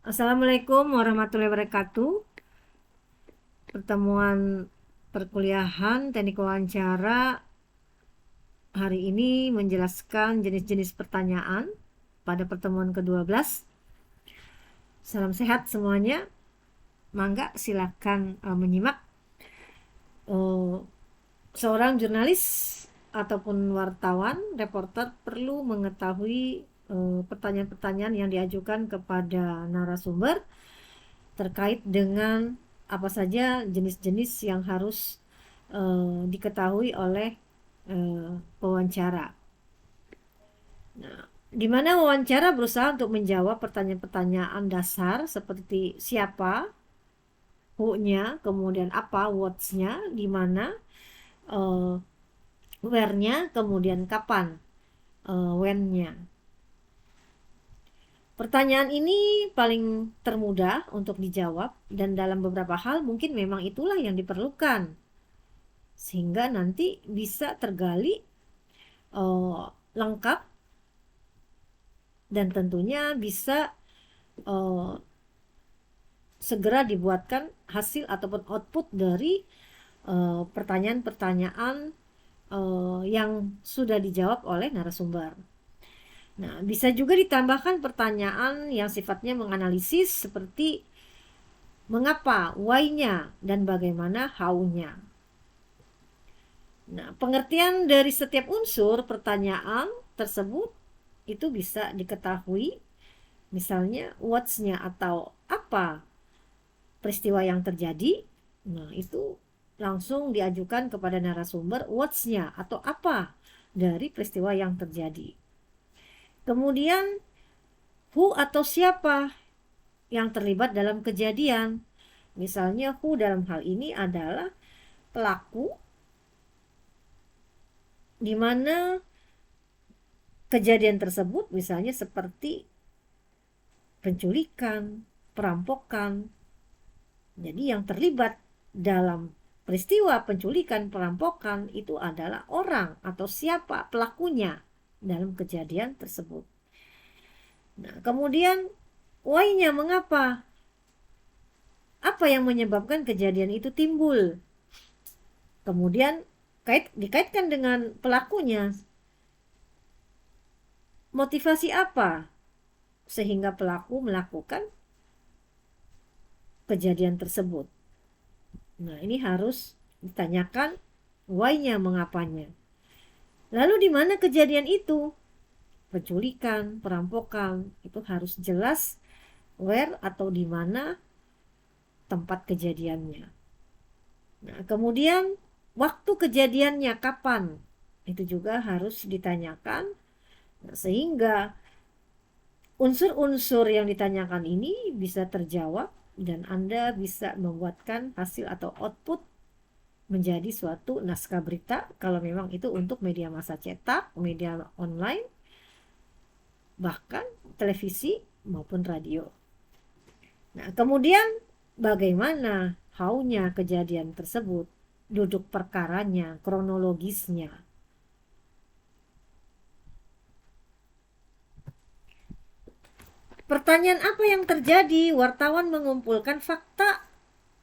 Assalamualaikum warahmatullahi wabarakatuh. Pertemuan perkuliahan teknik wawancara hari ini menjelaskan jenis-jenis pertanyaan pada pertemuan ke-12. Salam sehat semuanya. Mangga silakan menyimak. Seorang jurnalis ataupun wartawan, reporter perlu mengetahui pertanyaan-pertanyaan yang diajukan kepada narasumber terkait dengan apa saja jenis-jenis yang harus diketahui oleh pewawancara. Nah, di mana wawancara berusaha untuk menjawab pertanyaan-pertanyaan dasar seperti siapa, who-nya, kemudian apa, what-nya, di mana, where-nya, kemudian kapan, when-nya. Pertanyaan ini paling termudah untuk dijawab dan dalam beberapa hal mungkin memang itulah yang diperlukan sehingga nanti bisa tergali lengkap dan tentunya bisa segera dibuatkan hasil ataupun output dari pertanyaan-pertanyaan yang sudah dijawab oleh narasumber. Nah, bisa juga ditambahkan pertanyaan yang sifatnya menganalisis seperti mengapa, why-nya, dan bagaimana how-nya. Nah, pengertian dari setiap unsur pertanyaan tersebut itu bisa diketahui, misalnya what's-nya atau apa peristiwa yang terjadi. Nah, itu langsung diajukan kepada narasumber what's-nya atau apa dari peristiwa yang terjadi. Kemudian who atau siapa yang terlibat dalam kejadian. Misalnya who dalam hal ini adalah pelaku di mana kejadian tersebut misalnya seperti penculikan, perampokan. Jadi yang terlibat dalam peristiwa penculikan, perampokan itu adalah orang atau siapa pelakunya dalam kejadian tersebut. Nah, kemudian why-nya, mengapa? Apa yang menyebabkan kejadian itu timbul? Kemudian dikaitkan dengan pelakunya. Motivasi apa sehingga pelaku melakukan kejadian tersebut? Nah, ini harus ditanyakan why-nya, mengapanya. Lalu di mana kejadian itu? Penculikan, perampokan, itu harus jelas where atau di mana tempat kejadiannya. Nah, kemudian waktu kejadiannya kapan? Itu juga harus ditanyakan. Nah, sehingga unsur-unsur yang ditanyakan ini bisa terjawab dan Anda bisa membuatkan hasil atau output menjadi suatu naskah berita kalau memang itu untuk media massa cetak, media online, bahkan televisi maupun radio. Nah, kemudian bagaimana how-nya kejadian tersebut, duduk perkaranya, kronologisnya. Pertanyaan apa yang terjadi? Wartawan mengumpulkan fakta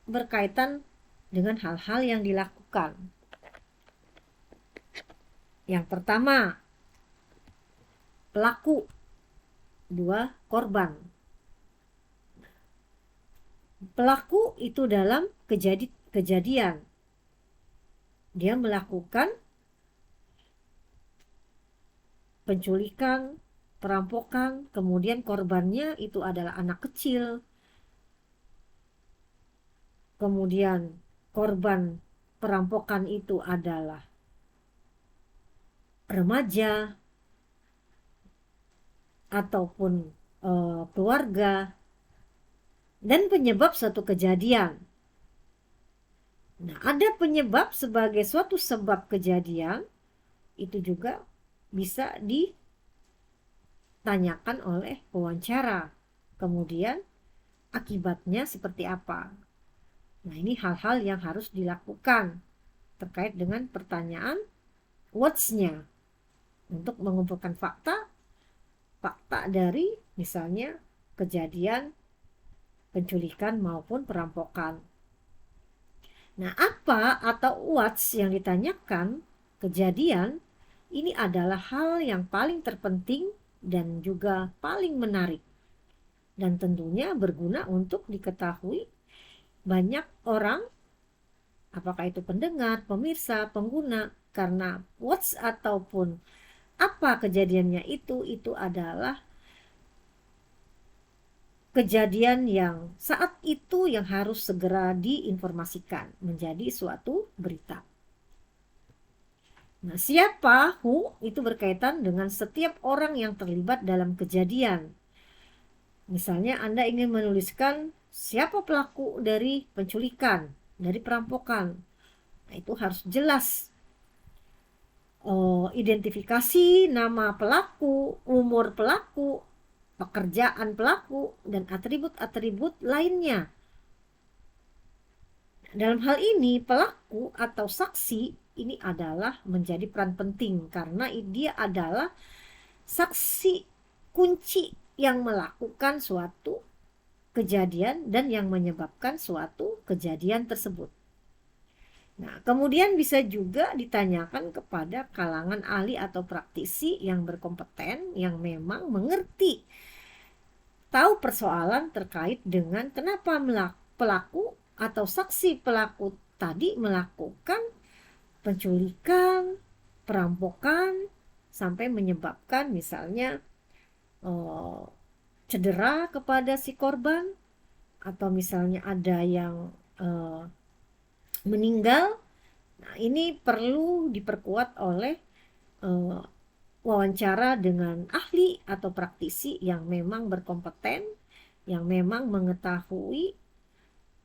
berkaitan dengan hal-hal yang dilakukan. Yang pertama, pelaku. Dua, korban. Pelaku itu dalam kejadian. Dia melakukan penculikan, perampokan, kemudian korbannya itu adalah anak kecil. Kemudian korban perampokan itu adalah remaja ataupun keluarga, dan penyebab suatu kejadian. Nah, ada penyebab sebagai suatu sebab kejadian, itu juga bisa ditanyakan oleh pewawancara. Kemudian akibatnya seperti apa? Nah, ini hal-hal yang harus dilakukan terkait dengan pertanyaan what's-nya untuk mengumpulkan fakta dari misalnya kejadian penculikan maupun perampokan. Nah, apa atau what's yang ditanyakan kejadian ini adalah hal yang paling terpenting dan juga paling menarik dan tentunya berguna untuk diketahui banyak orang, apakah itu pendengar, pemirsa, pengguna, karena what's ataupun apa kejadiannya itu adalah kejadian yang saat itu yang harus segera diinformasikan menjadi suatu berita. Nah, siapa who itu berkaitan dengan setiap orang yang terlibat dalam kejadian. Misalnya Anda ingin menuliskan siapa pelaku dari penculikan, dari perampokan. Nah, itu harus jelas. Identifikasi nama pelaku, umur pelaku, pekerjaan pelaku, dan atribut-atribut lainnya. Dalam hal ini, pelaku atau saksi ini adalah menjadi peran penting karena dia adalah saksi kunci yang melakukan suatu kejadian dan yang menyebabkan suatu kejadian tersebut. Nah, kemudian bisa juga ditanyakan kepada kalangan ahli atau praktisi yang berkompeten, yang memang mengerti, tahu persoalan terkait dengan kenapa pelaku atau saksi pelaku tadi melakukan penculikan, perampokan, sampai menyebabkan misalnya cedera kepada si korban, atau misalnya ada yang meninggal. Nah, ini perlu diperkuat oleh wawancara dengan ahli atau praktisi yang memang berkompeten, yang memang mengetahui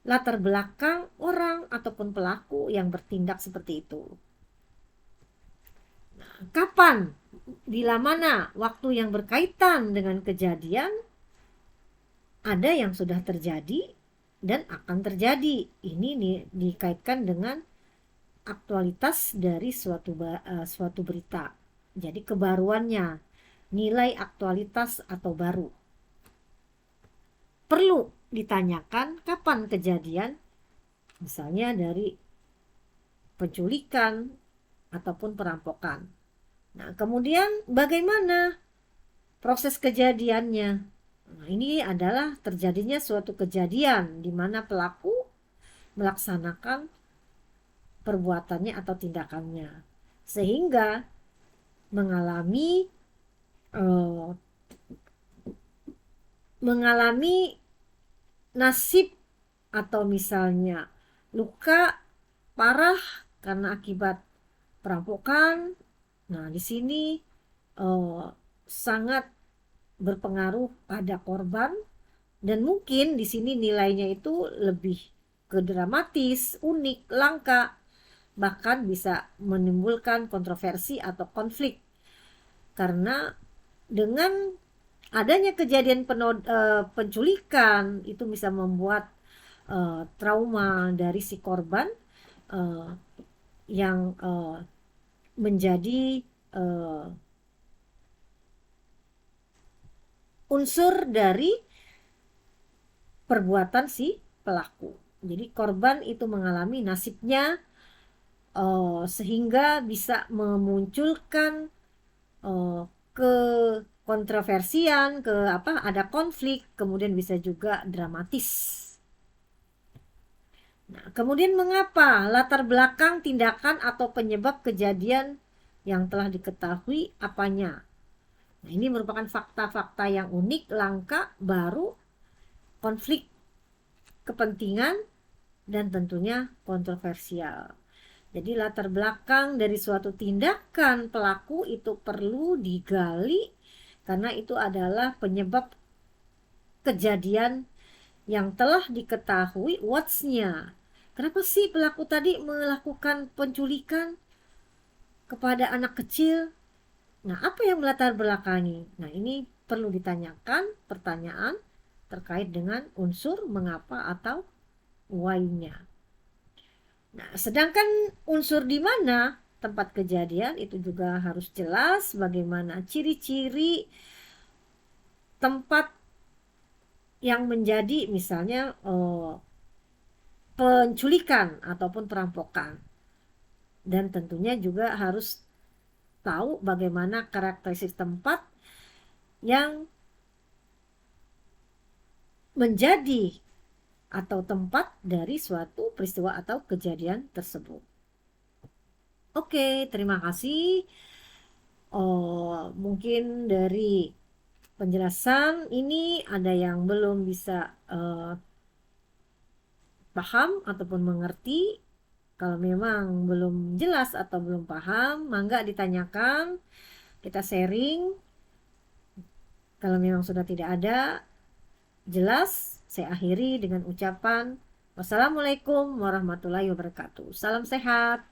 latar belakang orang ataupun pelaku yang bertindak seperti itu. Nah, kapan, bila mana waktu yang berkaitan dengan kejadian ada yang sudah terjadi dan akan terjadi. Ini nih dikaitkan dengan aktualitas dari suatu berita. Jadi kebaruannya, nilai aktualitas atau baru. Perlu ditanyakan kapan kejadian, misalnya dari penculikan ataupun perampokan. Nah, kemudian bagaimana proses kejadiannya? Nah, ini adalah terjadinya suatu kejadian di mana pelaku melaksanakan perbuatannya atau tindakannya sehingga mengalami nasib atau misalnya luka parah karena akibat perampokan. Nah, di sini sangat berpengaruh pada korban dan mungkin di sini nilainya itu lebih ke dramatis, unik, langka, bahkan bisa menimbulkan kontroversi atau konflik karena dengan adanya kejadian penculikan itu bisa membuat trauma dari si korban yang menjadi unsur dari perbuatan si pelaku. Jadi korban itu mengalami nasibnya sehingga bisa memunculkan kekontroversian, ada konflik, kemudian bisa juga dramatis. Nah, kemudian mengapa latar belakang tindakan atau penyebab kejadian yang telah diketahui apanya? Nah, ini merupakan fakta-fakta yang unik, langka, baru, konflik kepentingan, dan tentunya kontroversial. Jadi latar belakang dari suatu tindakan pelaku itu perlu digali karena itu adalah penyebab kejadian yang telah diketahui what's-nya. Kenapa sih pelaku tadi melakukan penculikan kepada anak kecil? Nah, apa yang melatar belakangi? Nah, ini perlu ditanyakan pertanyaan terkait dengan unsur mengapa atau why-nya. Nah, sedangkan unsur di mana tempat kejadian itu juga harus jelas bagaimana ciri-ciri tempat yang menjadi misalnya penculikan ataupun perampokan. Dan tentunya juga harus tahu bagaimana karakteristik tempat yang menjadi atau tempat dari suatu peristiwa atau kejadian tersebut. Oke, terima kasih. Mungkin dari penjelasan ini ada yang belum bisa paham ataupun mengerti. Kalau memang belum jelas atau belum paham, mangga ditanyakan, kita sharing. Kalau memang sudah tidak ada jelas, saya akhiri dengan ucapan wassalamualaikum warahmatullahi wabarakatuh. Salam sehat.